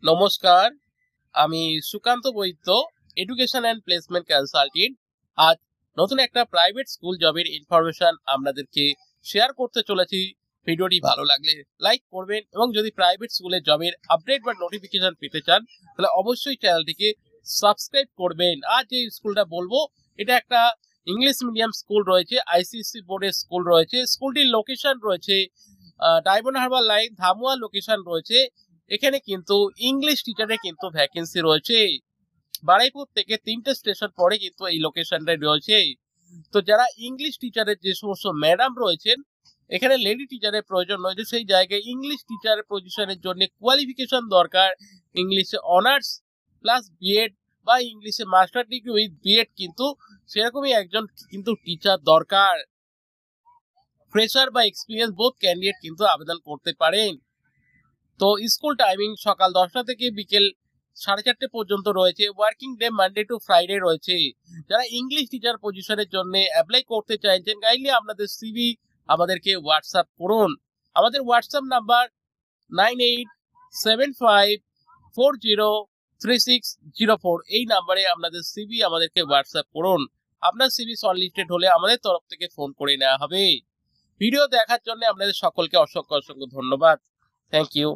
নমস্কার, আমি সুকান্ত বৈদ্য, education and placement consultant. আজ নতুন একটা প্রাইভেট স্কুল জবের ইনফরমেশন আপনাদেরকে শেয়ার করতে চলেছি। ভিডিওটি ভালো লাগলে লাইক করবেন এবং যদি প্রাইভেট স্কুলের জবের আপডেট বা নোটিফিকেশন পেতে চান তাহলে অবশ্যই চ্যানেলটিকে সাবস্ক্রাইব করবেন। আজ যে স্কুলটা বলবো এটা একটা ইংলিশ মিডিয়াম স্কুল রয়েছে, আইসিএসসি বোর্ডের স্কুল রয়েছে। স্কুলটির লোকেশন রয়েছে diamond Harbour line, Dhamua location রয়েছে। এখানে কিন্তু ইংলিশ টিচারের কিন্তু ভ্যাকেন্সি রয়েছে। বারুইপুর থেকে 3টে স্টেশন পরে কিন্তু এই লোকেশনটাই রয়েছে। তো যারা ইংলিশ টিচারের যে সমস্ত ম্যাডাম রয়েছেন, এখানে লেডি টিচারের প্রয়োজন রয়েছে, সেই জায়গায় ইংলিশ টিচারের পজিশনের জন্য কোয়ালিফিকেশন দরকার। ইংলিশে অনার্স প্লাস বিএড বা ইংলিশে মাস্টার ডিগ্রি উইথ বিএড, কিন্তু সেরকমই একজন কিন্তু টিচার দরকার। ফ্রেশার বা এক্সপিরিয়েন্স বোথ ক্যান্ডিডেট কিন্তু আবেদন করতে পারেন। তো স্কুল টাইমিং সকাল 10টা থেকে বিকেল 4:30 পর্যন্ত রয়েছে। Working day Monday to Friday রয়েছে। যারা ইংলিশ টিচার পজিশনের জন্য অ্যাপ্লাই করতে চাইছেন, কাইন্ডলি আপনাদের সিভি আমাদেরকে হোয়াটসঅ্যাপ করুন। আমাদের হোয়াটসঅ্যাপ নাম্বার 9875403604। এই নাম্বারে আপনাদের সিভি আমাদেরকে হোয়াটসঅ্যাপ করুন। আপনার সিভি শর্টলিস্টেড হলে আমাদের তরফ থেকে ফোন করে নেওয়া হবে। ভিডিও দেখার জন্য আপনাদের সকলকে অসংখ্য ধন্যবাদ। Thank you.